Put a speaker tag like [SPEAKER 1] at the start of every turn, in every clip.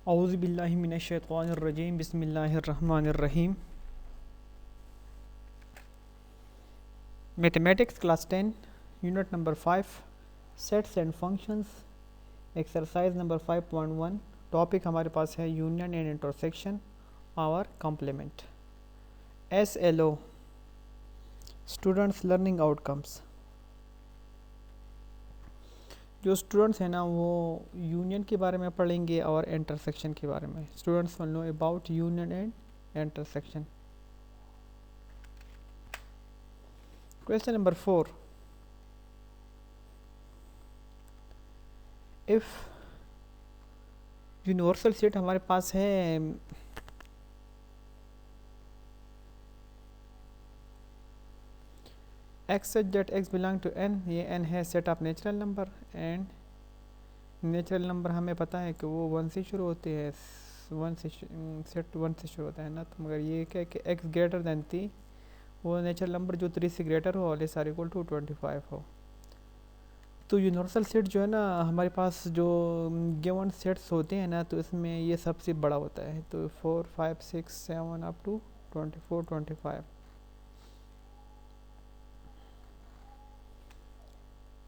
[SPEAKER 1] औज़ु बिल्लाहि मिनश शैतानिर रजीम बिस्मिल्लाहिर रहमानिर रहीम। Mathematics class 10 unit number 5 sets and functions exercise number 5.1। Topic हमारे पास है यूनियन एंड इंटरसेक्शन और complement. SLO students learning outcomes. जो स्टूडेंट्स हैं ना वो यूनियन के बारे में पढ़ेंगे और इंटरसेक्शन के बारे में। Students will know about union and intersection. Question number 4, if universal set हमारे पास है X such that X belong to N, ये एन है set of natural number and natural number हमें पता है कि वो वन से शुरू होते हैं, वन से सेट वन से शुरू होता है ना। तो मगर ये क्या है कि एक्स ग्रेटर दैन 3, वो नेचुरल नंबर जो 3 से ग्रेटर हो और लेस आर इक्वल टू 25 हो। तो यूनिवर्सल सेट जो है ना हमारे पास जो गिवन सेट्स होते हैं ना, तो इसमें ये सबसे बड़ा होता है। तो 4 5 6 7 अप टू 24 25।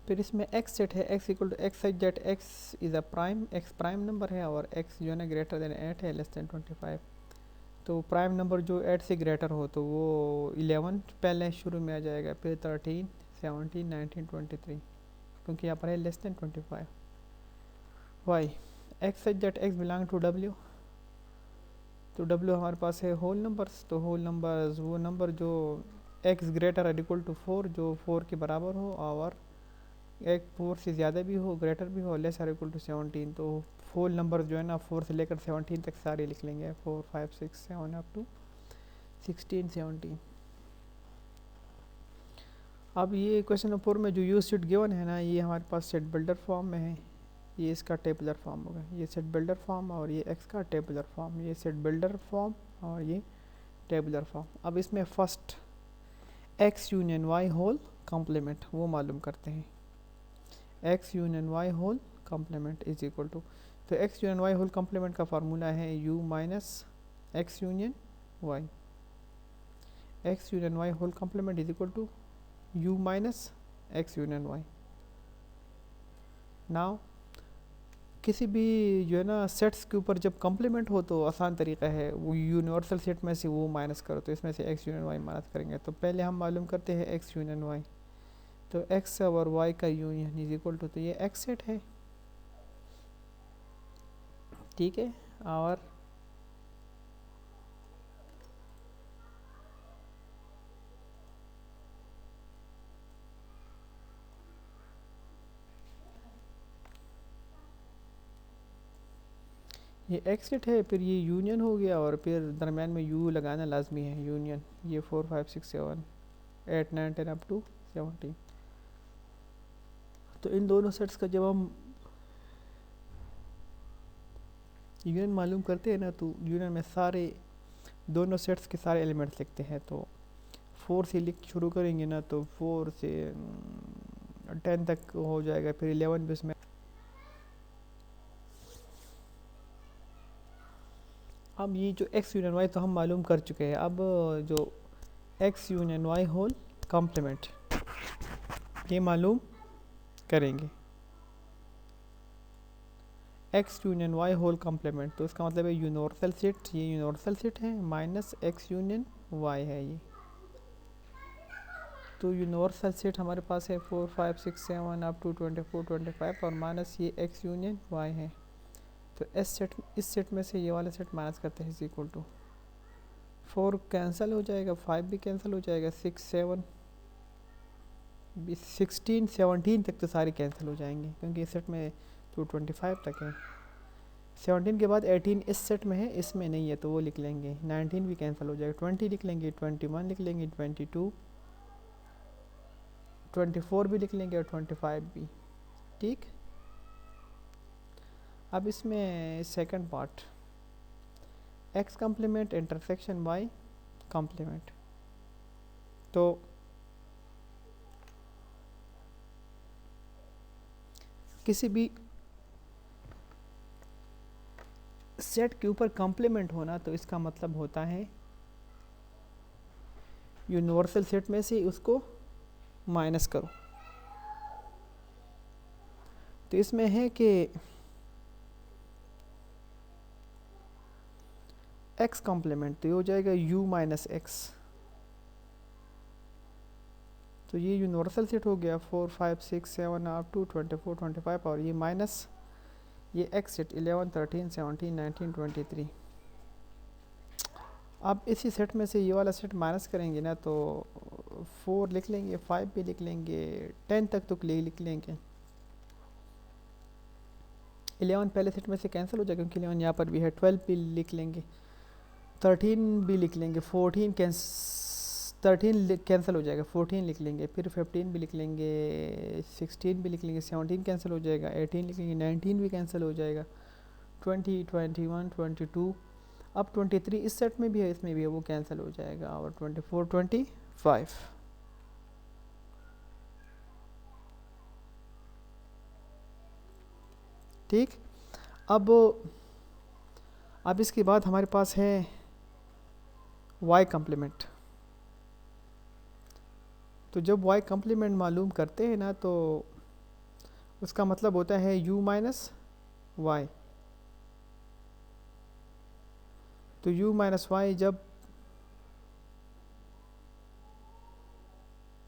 [SPEAKER 1] फिर इसमें एक्स सेट है, X equal to X such that X is a prime, X prime number है और एक्स जो है ना ग्रेटर देन 8 है, लेस देन 25। तो प्राइम नंबर जो 8 से ग्रेटर हो तो वो 11 पहले शुरू में आ जाएगा, फिर 13 17 19 23, क्योंकि यहाँ पर है less than 25। Y X such that X belong to W, तो डब्ल्यू हमारे पास है होल नंबर्स। तो होल नंबर्स वो नंबर जो एक्स ग्रेटर और इक्वल टू 4, जो 4 के बराबर हो और एक 4 से ज़्यादा भी हो, ग्रेटर भी हो, लेस आर इक्वल टू 17। तो होल नंबर जो है ना 4 से लेकर 17 तक सारे लिख लेंगे, 4 5 6 7 अप टू 16 17। अब ये क्वेश्चन नंबर 4 में जो यूज सेट गिवन है ना, ये हमारे पास सेट बिल्डर फॉर्म में है। ये इसका टेबुलर फॉर्म होगा, ये सेट बिल्डर फॉर्म और ये एक्स का टेबुलर फॉर्म, ये सेट बिल्डर फॉर्म और ये टेबुलर फॉर्म। अब इसमें first X union Y whole complement वो मालूम करते हैं। X union Y whole complement is equal to, तो X union Y whole complement का फार्मूला है U minus X union Y. X union Y whole complement is equal to U minus X union Y. Now किसी भी जो है ना sets के ऊपर जब कॉम्प्लीमेंट हो तो आसान तरीका है, वो यूनिवर्सल सेट में से वो माइनस करो, तो इसमें से एक्स यूनियन वाई माइनस करेंगे। तो पहले हम मालूम करते हैं एक्स यूनियन वाई। तो एक्स और वाई का यूनियन इज इक्वल टू, तो ये एक्स सेट है, ठीक है। और ये एक्स सेट है, फिर ये यूनियन हो गया और फिर दरम्यान में यू लगाना लाजमी है, यूनियन। ये 4 5 6 7 8 9 10 अप टू 17। तो इन दोनों सेट्स का जब हम यूनियन मालूम करते हैं ना, तो यूनियन में सारे दोनों सेट्स के सारे एलिमेंट्स लिखते हैं। तो 4 से लिख शुरू करेंगे ना, तो 4 से 10 तक हो जाएगा, फिर 11 भी उसमें। अब ये जो एक्स यूनियन वाई तो हम मालूम कर चुके हैं। अब जो X union Y whole complement ये मालूम करेंगे। X union Y whole complement, तो इसका मतलब है यूनिवर्सल सेट, ये यूनिवर्सल सेट है, माइनस एक्स यूनियन वाई है ये। तो यूनिवर्सल सेट हमारे पास है 4 5 6 7 अप टू 24 25 और माइनस ये एक्स यूनियन वाई है। तो इस सेट में से ये वाला सेट माइनस करते हैं, इज इक्वल टू 4 कैंसिल हो जाएगा, 5 भी कैंसिल हो जाएगा, 6 7 16 17 तक तो सारे कैंसिल हो जाएंगे, क्योंकि इस सेट में तो 25 तक है। 17 के बाद 18 इस सेट में है, इसमें नहीं है, तो वो लिख लेंगे। 19 भी कैंसिल हो जाएगा, 20 लिख लेंगे, 21 लिख लेंगे, 22 24 भी लिख लेंगे और 25 भी, ठीक। अब इसमें second part X complement intersection Y complement. तो किसी भी सेट के ऊपर कॉम्प्लीमेंट होना, तो इसका मतलब होता है यूनिवर्सल सेट में से उसको माइनस करो। तो इसमें है कि एक्स कॉम्प्लीमेंट, तो ये हो जाएगा u माइनस एक्स। तो ये यूनिवर्सल सेट हो गया 4 5 6 7 अप टू 24 25, और ये माइनस ये एक्स सेट 11 13 17 19 23। अब इसी सेट में से ये वाला सेट माइनस करेंगे ना, तो 4 लिख लेंगे, 5 भी लिख लेंगे, 10 तक तो लिख लेंगे। 11 पहले सेट में से कैंसिल हो जाएगा क्योंकि 11 यहाँ पर भी है। 12 भी लिख लेंगे, 13 भी लिख लेंगे, 13 कैंसिल हो जाएगा, 14 लिख लेंगे, फिर 15 भी लिख लेंगे, 16 भी लिख लेंगे, 17 कैंसिल हो जाएगा, 18 लिख लेंगे, 19 भी कैंसिल हो जाएगा, 20 21 22, अब 23 इस सेट में भी है, इसमें भी है, वो कैंसिल हो जाएगा, और 24 25। ठीक। अब इसके बाद हमारे पास है y कम्प्लीमेंट। तो जब y कम्प्लीमेंट मालूम करते हैं ना, तो उसका मतलब होता है u माइनस वाई। तो u माइनस वाई जब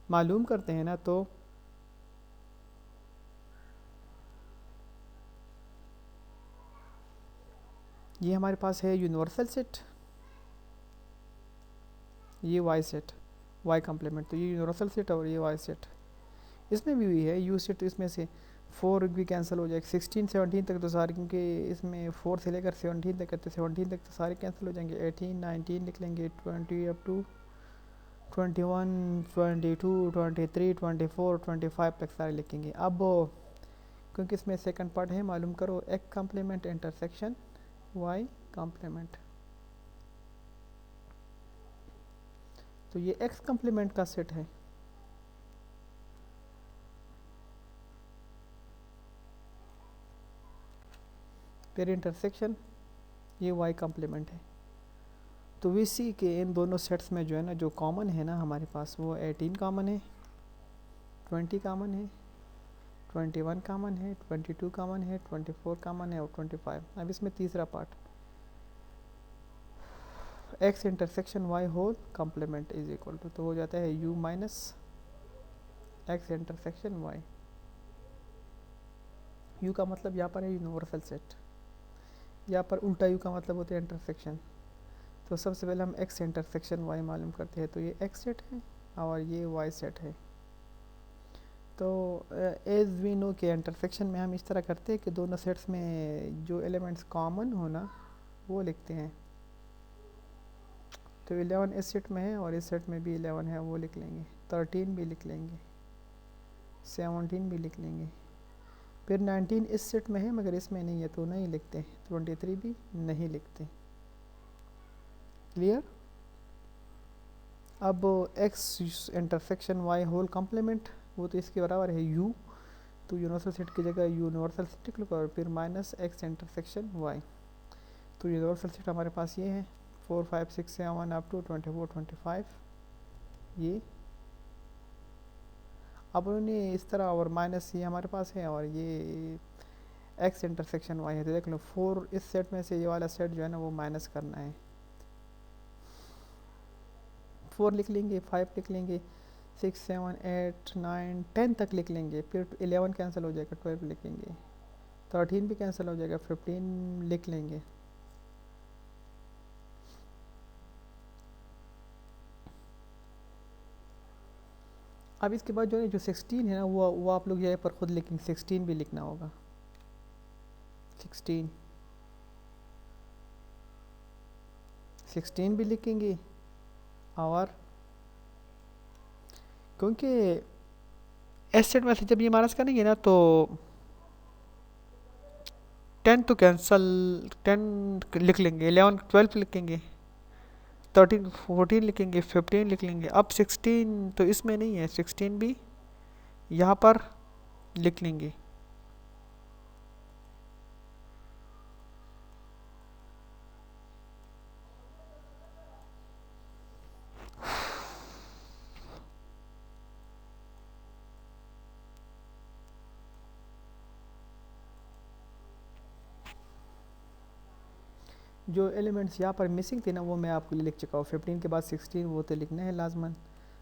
[SPEAKER 1] मालूम करते हैं ना, तो ये हमारे पास है यूनिवर्सल सेट, ये y सेट y कम्प्लीमेंट, तो ये यूनिवर्सल सेट और ये y सेट। इसमें भी हुई है u सेट, इसमें से 4 भी कैंसिल हो जाएगा, 16 17 तक तो सारे, क्योंकि इसमें 4 से लेकर 17 तक है, तो 17 तक तो सारे कैंसिल हो जाएंगे, 18 19 लिख लेंगे, 20 अप टू 21 22 23 24 25 तक सारे लिखेंगे। अब क्योंकि इसमें सेकंड पार्ट है, मालूम करो x complement intersection y complement. तो ये x कम्प्लीमेंट का सेट है, फिर इंटरसेक्शन ये y कम्प्लीमेंट है। तो वी सी के इन दोनों सेट्स में जो है ना, जो कॉमन है ना हमारे पास, वो 18 कॉमन है, 20 कॉमन है, 21 कॉमन है, 22 कॉमन है, 24 कॉमन है, और 25। अब इसमें तीसरा part x intersection y whole complement is equal to, तो हो जाता है u minus X intersection y। u का मतलब यहाँ पर है यूनिवर्सल सेट, यहाँ पर उल्टा u का मतलब होता है इंटरसेक्शन। तो सबसे पहले हम x इंटरसेक्शन y मालूम करते हैं, तो ये x सेट है और ये y सेट है। तो एज वी नो के इंटरसेक्शन में हम इस तरह करते हैं कि दोनों सेट्स में जो एलिमेंट्स कॉमन होना वो लिखते हैं। तो 11 इस सेट में है और इस सेट में भी 11 है, वो लिख लेंगे, 13 भी लिख लेंगे, 17 भी लिख लेंगे, फिर 19 इस सेट में है मगर इसमें नहीं है तो नहीं लिखते, 23 भी नहीं लिखते। क्लियर। अब x intersection y whole complement, वो तो इसके बराबर है u, तो यूनिवर्सल सेट की जगह यूनिवर्सल सेट लिखो, और फिर माइनस x इंटरसेक्शन y। तो यूनिवर्सल सेट हमारे पास ये है 4 5 6 7 अप टू 24 25, ये अब उन्होंने इस तरह, और माइनस ये हमारे पास है, और ये x इंटरसेक्शन y है। तो देख लो 4 इस सेट में से ये वाला सेट जो है ना वो माइनस करना है, 4 लिख लेंगे, 5 लिख लेंगे, 6 7 8 9 10 तक लिख लेंगे, फिर 11 कैंसिल हो जाएगा, 12 लिखेंगे, 13 भी कैंसिल हो जाएगा, 15 लिख लेंगे। अब इसके बाद जो है जो 16 है ना, वो आप लोग यहाँ पर खुद लिखेंगे, 16 भी लिखना होगा, 16 भी लिखेंगे। और क्योंकि एसेट में से जब ये माइनस करेंगे ना, तो 10 तो कैंसल, 10 लिख लेंगे, 11 12 लिखेंगे, 13 14 लिखेंगे, 15 लिख लेंगे। अब 16 तो इसमें नहीं है, 16 भी यहाँ पर लिख लेंगे। जो एलिमेंट्स यहाँ पर मिसिंग थे ना वो मैं आपको लिख चुका हूँ। 15 के बाद 16 वो तो लिखना है लाजमन,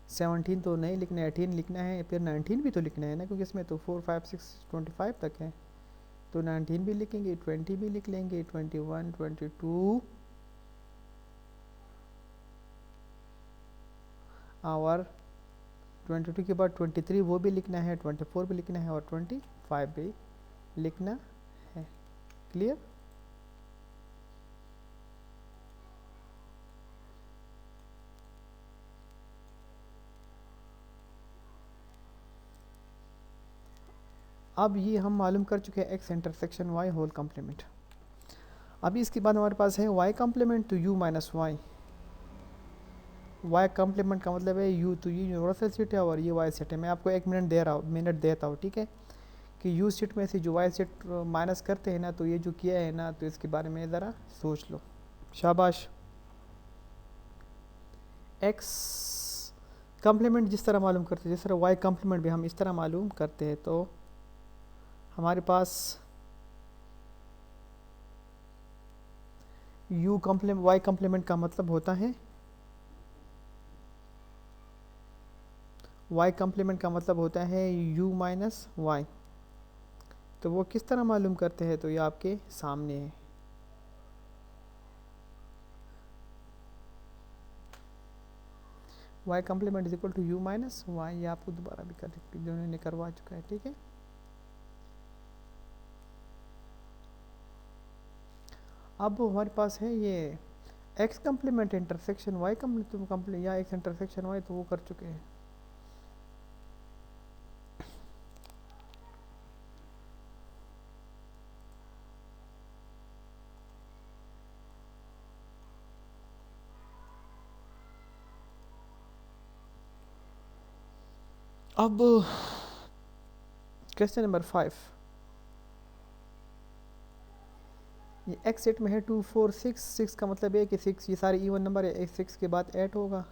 [SPEAKER 1] 17 तो नहीं लिखना है, 18 लिखना है, फिर 19 भी तो लिखना है ना, क्योंकि इसमें तो 4 5 6 25 तक है, तो 19 भी लिखेंगे, 20 भी लिख लेंगे, 21 22 और 22 के बाद 23 वो भी लिखना है, 24 भी लिखना है और 25 भी लिखना है। क्लियर? अब ये हम मालूम कर चुके हैं X intersection Y whole complement. अभी इसके बाद हमारे पास है Y complement to U minus Y. Y complement का मतलब है यू, तो ये यूनिवर्सल सेट है और ये वाई सेट है। मैं आपको एक मिनट देता हूँ, ठीक है, कि यू सेट में से जो वाई सेट माइनस करते हैं ना, तो ये जो किया है ना, तो इसके बारे में ज़रा सोच लो। शाबाश। एक्स कम्प्लीमेंट जिस तरह मालूम करते हैं, जिस तरह वाई कम्प्लीमेंट भी हम इस तरह मालूम करते हैं, तो हमारे पास यू कम्प्लीमेंट वाई कम्प्लीमेंट का मतलब होता है, वाई कम्प्लीमेंट का मतलब होता है यू माइनस वाई। तो वो किस तरह मालूम करते हैं, तो ये आपके सामने है। Y complement is equal to U minus Y, ये आपको दोबारा भी कर जो उन्होंने करवा चुका है, ठीक है। अब हमारे पास है ये X complement intersection Y complement या एक्स इंटरसेक्शन वाई, तो वो कर चुके हैं। अब क्वेश्चन नंबर 5, ये एक्स सेट में है 2 4 6, 6 का मतलब है कि 6 ये सारे इवन नंबर है, 6 के बाद 8 होगा,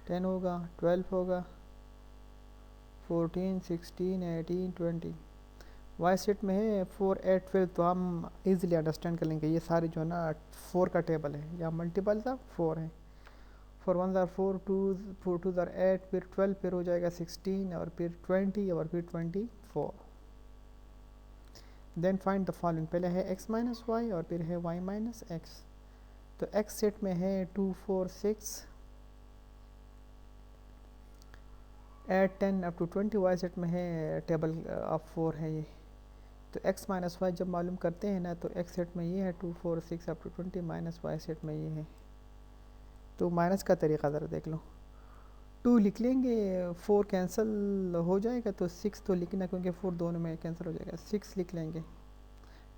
[SPEAKER 1] 10 होगा, 12 होगा, 14 16 18 20। वाई सेट में है 4 8 12, तो हम इजीली अंडरस्टैंड कर लेंगे। ये सारे जो है ना 4 का टेबल है, या मल्टीपल था 4 है। 4 1 ज़ार 4 2 ज़ार 8, फिर 12, फिर हो जाएगा 16 और फिर 20 और फिर 24। देन फाइंड द फॉलोइंग, पहले है x माइनस वाई और फिर है y माइनस एक्स। तो x सेट में है 2 4 6 8 10 अप टू 20, y सेट में है टेबल ऑफ 4 है ये। तो x माइनस वाई जब मालूम करते हैं ना, तो x सेट में ये है 2 4 6 up to 20 minus y set में ये है। तो माइनस का तरीका ज़रा देख लो, 2 लिख लेंगे, 4 कैंसिल हो जाएगा, तो 6 तो लिखना, क्योंकि 4 दोनों में कैंसिल हो जाएगा, 6 लिख लेंगे।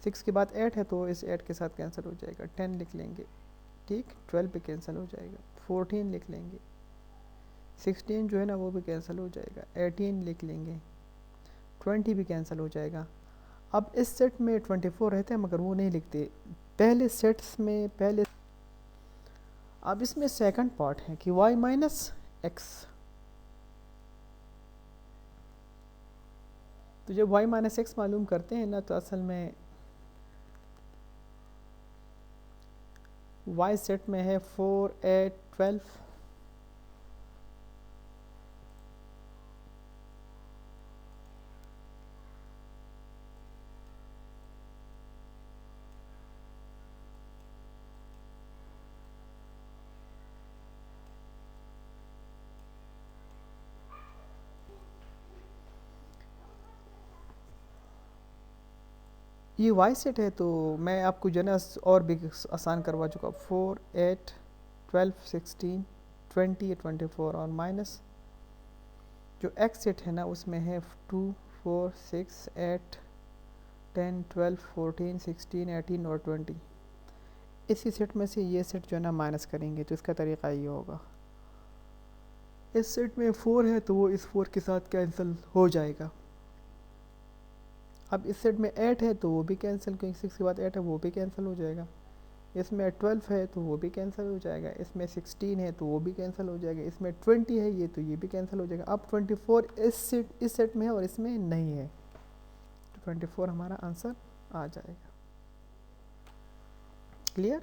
[SPEAKER 1] 6 के बाद 8 है, तो इस 8 के साथ कैंसिल हो जाएगा, 10 लिख लेंगे, ठीक, 12 भी कैंसिल हो जाएगा, 14 लिख लेंगे, 16 जो है ना वो भी कैंसिल हो जाएगा, 18 लिख लेंगे, 20 भी कैंसिल हो जाएगा। अब इस सेट में 24 रहते हैं, मगर वो नहीं लिखते पहले सेट्स में पहले। अब इसमें सेकंड पार्ट है कि y माइनस एक्स, तो जब y माइनस एक्स मालूम करते हैं ना, तो असल में y सेट में है 4 8 12, ये वाई सेट है। तो मैं आपको जो है ना और भी आसान करवा चुका, 4 8 12 16 20 24 और माइनस जो एक्स सेट है ना उसमें है 2 4 6 8 10 12 14 16 18 और 20। इसी सेट में से ये सेट जो है ना माइनस करेंगे, तो इसका तरीका ये होगा, इस सेट में 4 है तो वो इस 4 के साथ कैंसिल हो जाएगा। अब इस सेट में 8 है तो वो भी कैंसिल, क्योंकि 6 के बाद 8 है वो भी कैंसिल हो जाएगा। इसमें 12 है तो वो भी कैंसिल हो जाएगा, इसमें 16 है तो वो भी कैंसिल हो जाएगा, इसमें 20 है ये, तो ये भी कैंसिल हो जाएगा। अब 24 इस सेट में है और इसमें नहीं है, तो 24 हमारा आंसर आ जाएगा। क्लियर।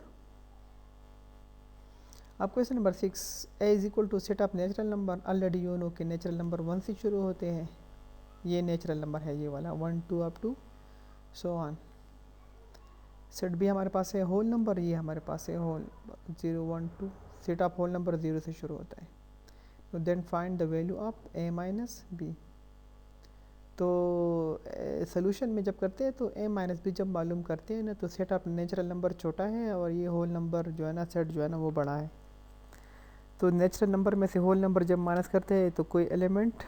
[SPEAKER 1] अब question number 6, A is equal to set of natural number. Already you know कि नेचुरल नंबर 1 से शुरू होते हैं, ये नेचुरल नंबर है ये वाला 1 2 up to so on. Set B हमारे पास है होल नंबर, ये हमारे पास है whole 0 1 2, set of whole number 0 से शुरू होता है। तो then find the value of A minus B. तो सोल्यूशन में जब करते हैं तो ए माइनस बी जब मालूम करते हैं ना, तो सेट ऑफ नेचुरल नंबर छोटा है और ये होल नंबर जो है ना, सेट जो है ना वो बड़ा है। तो नेचुरल नंबर में से होल नंबर जब माइनस करते हैं तो कोई एलिमेंट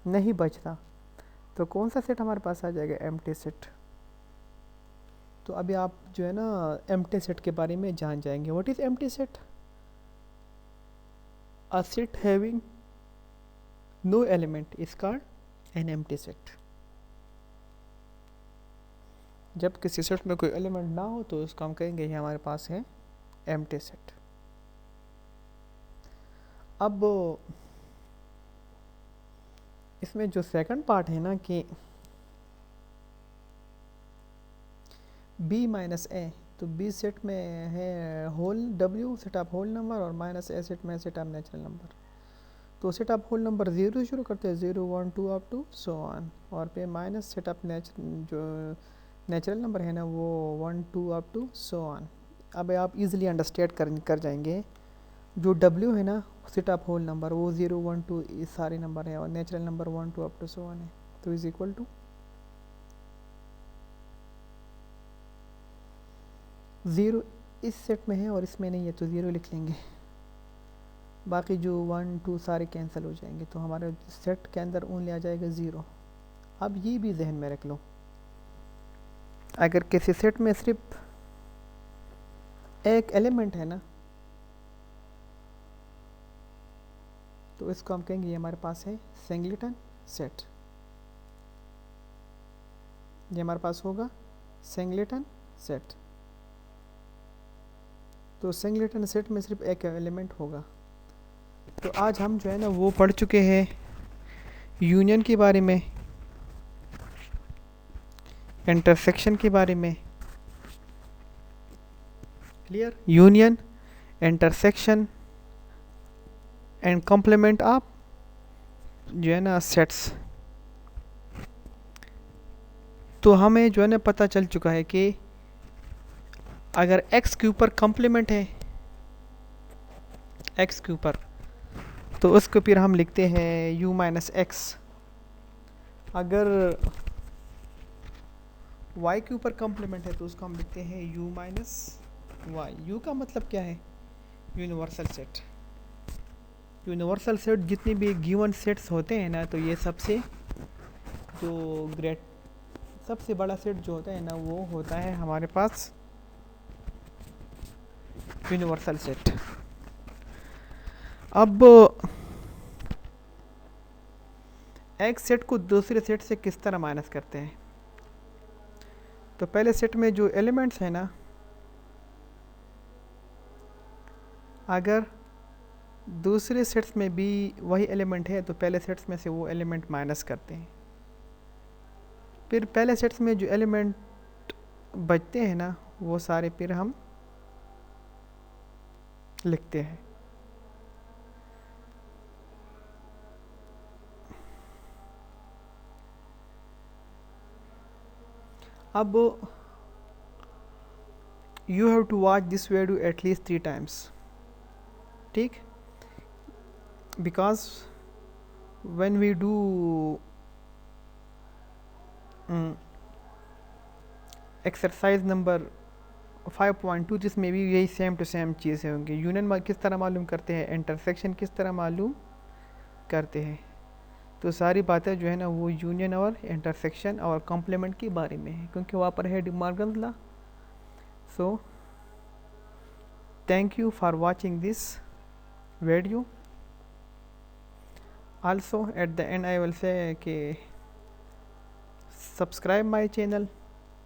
[SPEAKER 1] नहीं बचता, तो कौन सा सेट हमारे पास आ जाएगा, एम्प्टी सेट। तो अभी आप जो है ना एम्प्टी सेट के बारे में जान जाएंगे। What is empty set? A set having no element is called an empty set. जब किसी सेट में कोई एलिमेंट ना हो तो उसको हम कहेंगे ये हमारे पास है एम्प्टी सेट। अब इसमें जो सेकंड पार्ट है ना कि बी माइनस ए, तो बी सेट में है whole W set of whole number और माइनस ए सेट में सेट ऑफ नेचुरल नंबर। तो सेट ऑफ होल नंबर 0 से शुरू करते हैं, 0 1 2 अप टू सो ऑन, और पे माइनस सेट ऑफ जो नेचुरल नंबर है ना वो 1 2 अप टू सो ऑन। अब आप इजीली अंडरस्टैंड कर जाएंगे। जो W है ना सेट ऑफ होल नंबर वो 0 1 2 ये सारे नंबर है, और natural number 1 2 up to so on है। तो इज इक्वल टू 0 इस सेट में है और इसमें नहीं है तो 0 लिख लेंगे, बाकी जो 1 2 सारे कैंसिल हो जाएंगे, तो हमारे सेट के अंदर ओनली आ जाएगा 0। अब ये भी जहन में रख लो, अगर किसी सेट में सिर्फ एक एलिमेंट है ना, तो इसको हम कहेंगे ये हमारे पास है सिंगलेटन सेट। ये हमारे पास होगा सिंगलेटन सेट। तो सिंगलेटन सेट में सिर्फ एक एलिमेंट होगा। तो आज हम जो है ना वो पढ़ चुके हैं यूनियन के बारे में, इंटरसेक्शन के बारे में। Clear? Union, intersection and complement of जो है ना सेट्स। तो हमें जो है ना पता चल चुका है कि अगर x के ऊपर कॉम्प्लीमेंट है, x के ऊपर, तो उसको फिर हम लिखते हैं u माइनस एक्स। अगर y के ऊपर कॉम्प्लीमेंट है तो उसको हम लिखते हैं u माइनस वाई। u का मतलब क्या है? Universal set. यूनिवर्सल सेट जितने भी गिवन सेट्स होते हैं ना, तो ये सबसे सबसे बड़ा सेट जो होता है ना वो होता है हमारे पास यूनिवर्सल सेट। अब एक सेट को दूसरे सेट से किस तरह माइनस करते हैं? तो पहले सेट में जो एलिमेंट्स हैं ना, अगर दूसरे सेट्स में भी वही एलिमेंट है तो पहले सेट्स में से वो एलिमेंट माइनस करते हैं। फिर पहले सेट्स में जो एलिमेंट बचते हैं ना वो सारे फिर हम लिखते हैं। अब you have to watch this video at least 3 times, ठीक? Because when we do exercise number 5.2 जिसमें भी यही सेम टू सेम चीज़ें होंगी। यूनियन किस तरह मालूम करते हैं, इंटरसेक्शन किस तरह मालूम करते हैं, तो सारी बातें जो है ना वो यूनियन और इंटरसेक्शन और कॉम्प्लीमेंट के बारे में है, क्योंकि वहाँ पर है D Morgan's law. So thank you for watching this video. Also at the end I will say कि subscribe my channel